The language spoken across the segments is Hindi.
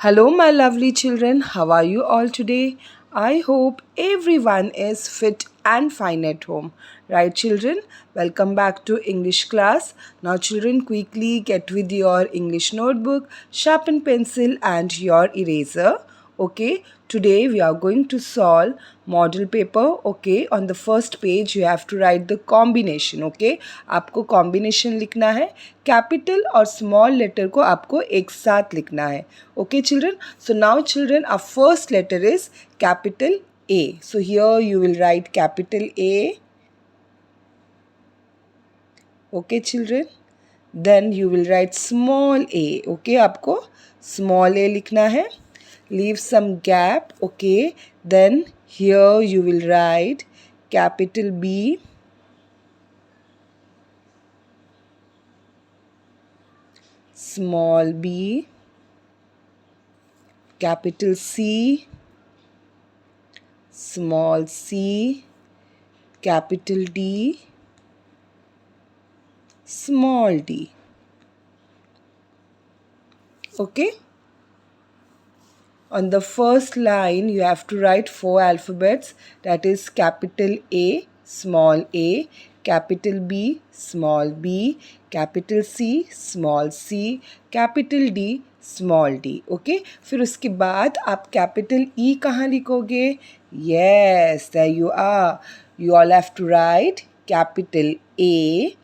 Hello, my lovely children. How are you all today? I hope everyone is fit and fine at home. Right, children? Welcome back to English class. Now, children, quickly get with your English notebook, sharpen pencil, and your eraser. Okay, today we are going to solve model paper. Okay, on the first page you have to write the combination. Okay, आपको combination लिखना है, capital और small letter को आपको एक साथ लिखना है. Okay, children. So now, children, our first letter is capital A. So here you will write capital A. Okay, children. Then you will write small a. Okay, आपको small a लिखना है. Leave some gap. Okay. Then here you will write capital B. Small b. Capital C. Small c. Capital D. Small d. Okay. On the first line, you have to write four alphabets, that is capital A, small a, capital B, small b, capital C, small c, capital D, small d. Okay? फिर उसके बाद आप capital E कहाँ लिखोगे? Yes, there you are. You all have to write capital A.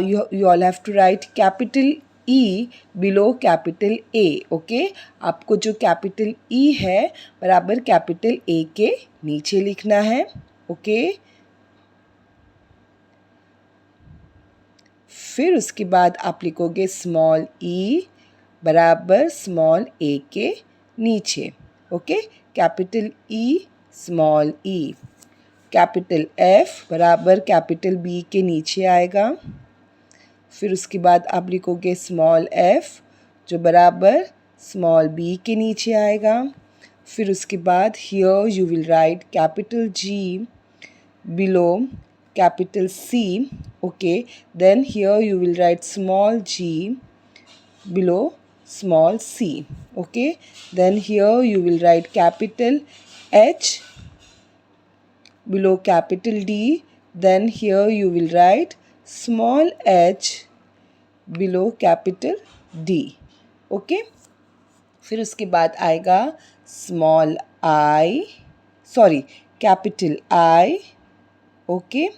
You all have to write capital E below capital A. Okay? आपको जो capital E है बराबर capital A के नीचे लिखना है. Okay? फिर उसके बाद आप लिखोगे small e बराबर small a के नीचे. Okay? Capital E, small e. Capital F बराबर capital B के नीचे आएगा. फिर उसके बाद आप लिखोगे स्मॉल f जो बराबर स्मॉल b के नीचे आएगा. फिर उसके बाद here you will write capital G below capital C. Okay, then here you will write small g below small c. Okay, then here you will write capital H below capital D. Then here you will write small h below capital D. Okay? फिर उसके बाद आएगा small I, sorry capital I. Okay,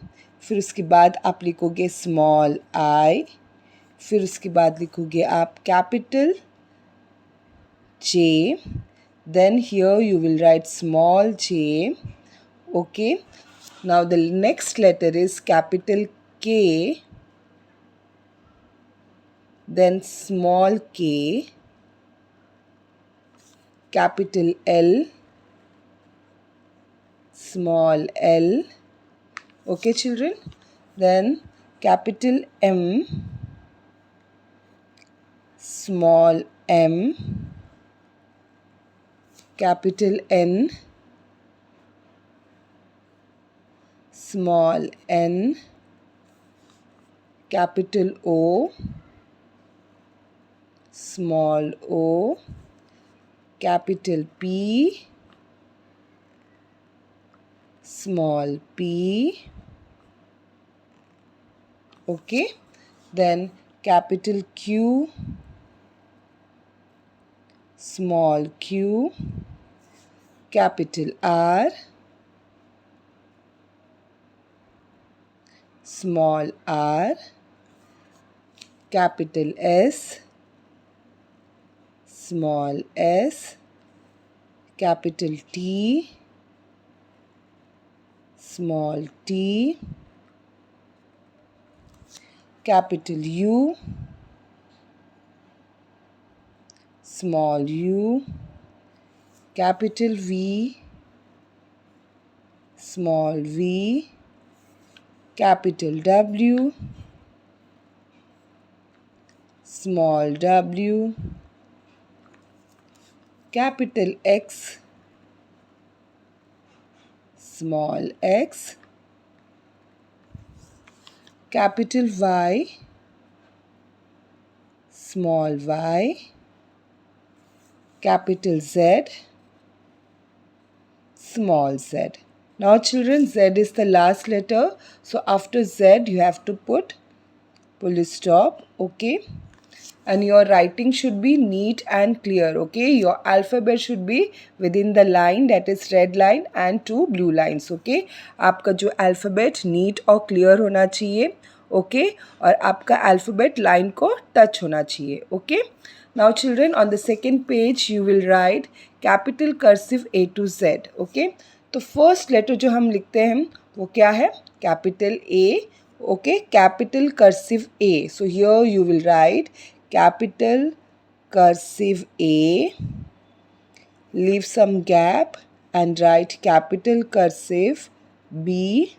फिर उसके बाद आप लिखोगे small I. फिर उसके बाद लिखोगे आप capital J. Then here you will write small j. Okay, now the next letter is capital K, then small k, capital L, small l. Okay, children, then capital M, small m, capital N, small n, capital O, small o, capital P, small p. Okay, then capital Q, small q, capital R, small r, capital S, small s, capital T, small t, capital U, small u, capital V, small v, capital W, small w, capital X, small x, capital Y, small y, capital Z, small z. Now children, Z is the last letter. So after Z you have to put full stop. Okay. And your writing should be neat and clear. Okay, your alphabet should be within the line, that is red line and two blue lines. Okay, आपका जो alphabet neat और clear होना चाहिए. Okay, और आपका alphabet line को touch होना चाहिए. Okay, now children, on the second page you will write capital cursive A to Z. Okay, तो first letter जो हम लिखते हैं वो क्या है? Capital A. Okay, capital cursive A. So here you will write capital cursive A, leave some gap and write capital cursive B,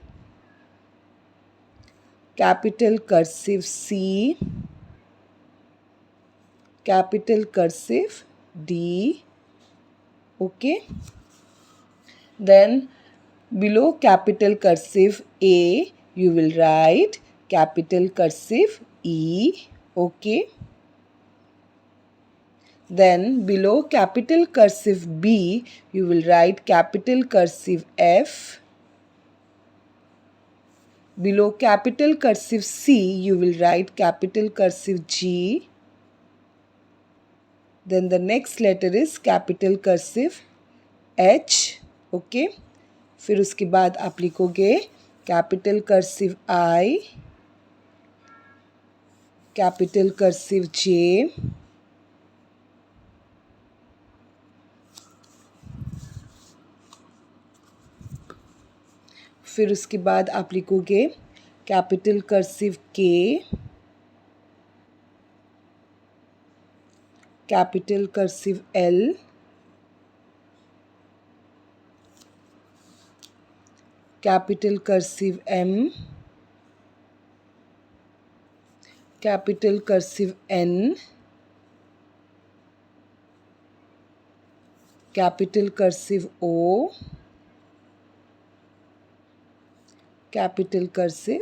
capital cursive C, capital cursive D. Okay, then below capital cursive A you will write capital cursive E. Okay, then below capital cursive B you will write capital cursive F. Below capital cursive C you will write capital cursive G. Then the next letter is capital cursive H. Okay, फिर उसके बाद आप लिखोगे capital cursive I, capital cursive J, फिर उसके बाद आप लिखोगे capital cursive K, capital cursive L, capital cursive M, capital cursive N, capital cursive O, capital cursive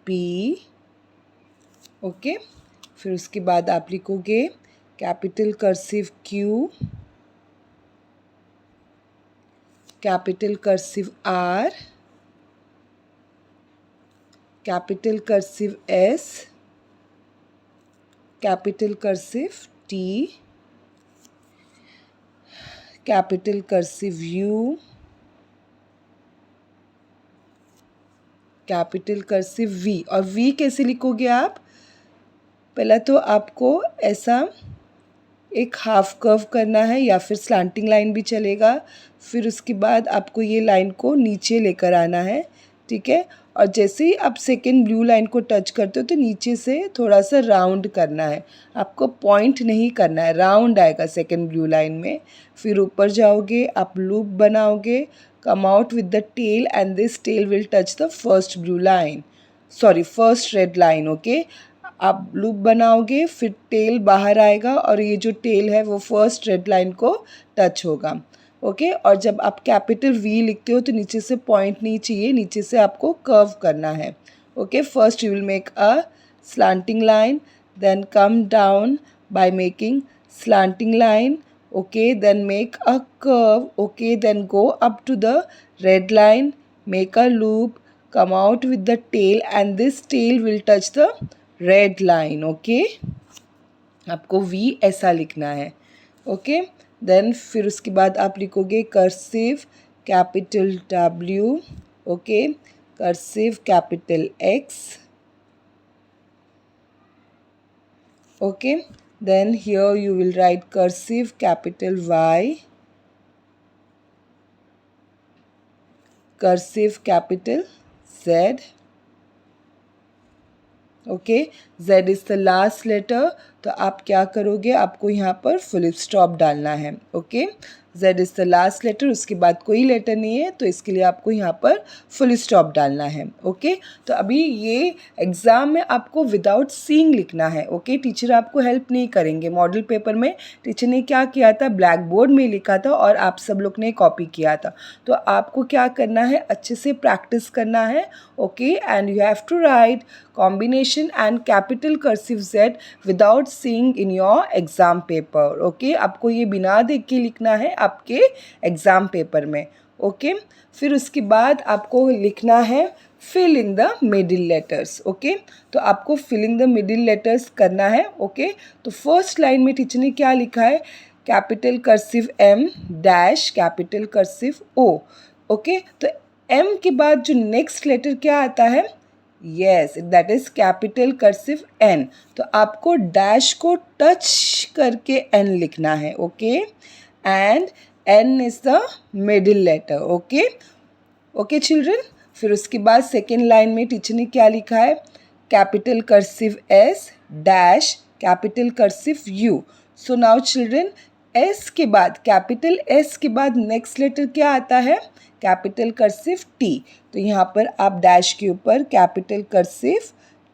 P. Okay, फिर उसके बाद आप लिखोगे capital cursive Q, capital cursive R, capital cursive S, capital cursive T, capital cursive U, capital cursive V. और वी कैसे लिखोगे आप? पहला तो आपको ऐसा एक हाफ कर्व करना है या फिर स्लैंटिंग लाइन भी चलेगा. फिर उसके बाद आपको ये लाइन को नीचे लेकर आना है. ठीक है, और जैसे ही आप सेकेंड ब्लू लाइन को टच करते हो तो नीचे से थोड़ा सा राउंड करना है. आपको पॉइंट नहीं करना है, राउंड आएगा सेकेंड ब्लू लाइन में. फिर ऊपर जाओगे, आप लूप बनाओगे, come out with the tail and this tail will touch the first blue line, sorry first red line. okay, आप लूप बनाओगे, फिर टेल बाहर आएगा और ये जो टेल है वो फर्स्ट रेड लाइन को टच होगा. ओके, और जब आप कैपिटल वी लिखते हो तो नीचे से पॉइंट नहीं चाहिए, नीचे से आपको कर्व करना है. Okay, first you will make a slanting line, then come down by making slanting line. Okay, then make a curve. Okay, then go up to the red line, make a loop, come out with the tail and this tail will touch the red line. Okay, आपको V ऐसा लिखना है. Okay, then फिर उसके बाद आप लिखोगे cursive capital W. Okay, cursive capital X. Okay, then here you will write cursive capital Y, cursive capital Z. Okay, Z is the last letter. तो आप क्या करोगे, आपको यहाँ पर फुल स्टॉप डालना है. Okay, Z is the last letter, उसके बाद कोई लेटर नहीं है तो इसके लिए आपको यहाँ पर फुल स्टॉप डालना है. ओके, तो अभी ये एग्ज़ाम में आपको विदाउट सीइंग लिखना है. ओके, टीचर आपको हेल्प नहीं करेंगे. मॉडल पेपर में टीचर ने क्या किया था, ब्लैक बोर्ड में लिखा था और आप सब लोग ने कॉपी किया था. तो आपको क्या करना है, अच्छे से प्रैक्टिस करना है. Okay, and you have to write combination and capital capital cursive Z without seeing in your exam paper. Okay, आपको ये बिना देख के लिखना है आपके एग्ज़ाम पेपर में. ओके, फिर उसके बाद आपको लिखना है fill in the middle letters. Okay, तो आपको fill in the middle letters करना है. ओके, तो फर्स्ट लाइन में टीचर ने क्या लिखा है, capital cursive M dash capital cursive O. Okay, तो M के बाद जो नेक्स्ट लेटर क्या आता है, yes that is capital cursive N. तो आपको डैश को टच करके N लिखना है. Okay, and N is the middle letter. Okay okay children. फिर उसके बाद सेकेंड लाइन में टीचर ने क्या लिखा है, capital cursive S dash capital cursive U. सो नाउ चिल्ड्रन, S के बाद कैपिटल S के बाद नेक्स्ट लेटर क्या आता है, कैपिटल कर्सिव T. तो यहाँ पर आप डैश के ऊपर कैपिटल कर्सिव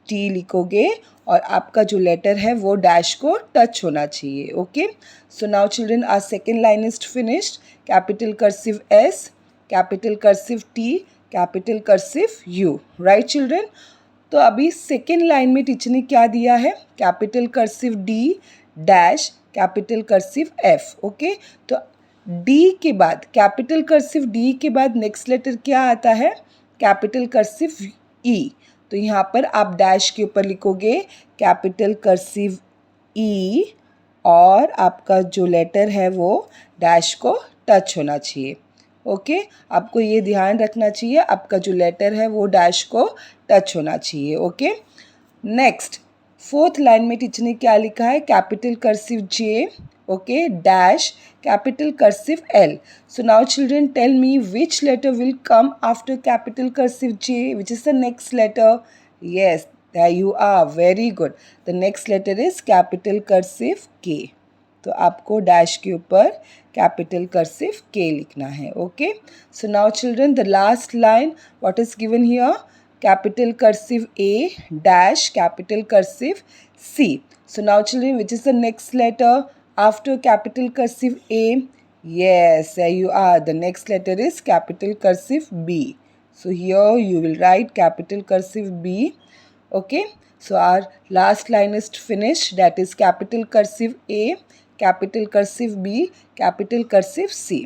T लिखोगे और आपका जो लेटर है वो डैश को टच होना चाहिए. Okay, so now children our second line is finished. Capital cursive S, capital cursive T, capital cursive U. Right children. तो अभी सेकेंड लाइन में टीचर ने क्या दिया है, capital cursive D dash capital cursive F. Okay, तो D के बाद कैपिटल कर्सिव D के बाद नेक्स्ट लेटर क्या आता है, कैपिटल कर्सिव E. तो यहाँ पर आप डैश के ऊपर लिखोगे कैपिटल कर्सिव E और आपका जो लेटर है वो डैश को टच होना चाहिए. ओके, आपको ये ध्यान रखना चाहिए, आपका जो लेटर है वो डैश को टच होना चाहिए. ओके, नेक्स्ट फोर्थ लाइन में टीचर ने क्या लिखा है, capital cursive J, okay, dash capital cursive L. So now children tell me which letter will come after capital cursive J, which is the next letter. Yes, there you are, very good. The next letter is capital cursive K. तो आपको डैश के ऊपर कैपिटल कर्सिव K लिखना है. Okay, so now children the last line what is given here, capital cursive A dash capital cursive C. So now children, which is the next letter after capital cursive A? Yes, there you are. The next letter is capital cursive B. So here you will write capital cursive B. Okay, so our last line is finished, that is capital cursive A, capital cursive B, capital cursive C.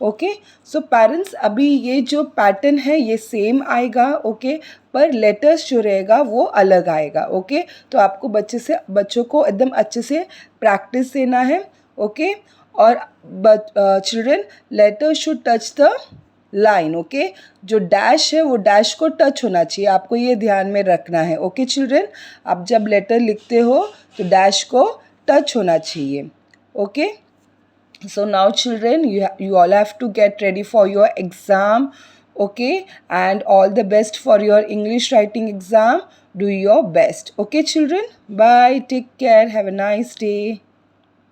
Okay, so parents अभी ये जो पैटर्न है ये सेम आएगा. ओके, पर लेटर्स जो रहेगा वो अलग आएगा. ओके, तो आपको बच्चों को एकदम अच्छे से प्रैक्टिस देना है. ओके, और children letter should touch the line. Okay, जो डैश है वो डैश को टच होना चाहिए, आपको ये ध्यान में रखना है. ओके चिल्ड्रन, आप जब लेटर लिखते हो तो डैश को टच होना चाहिए. Okay, so now children you all have to get ready for your exam. Okay, and all the best for your English writing exam. Do your best. Okay children, bye, take care, have a nice day.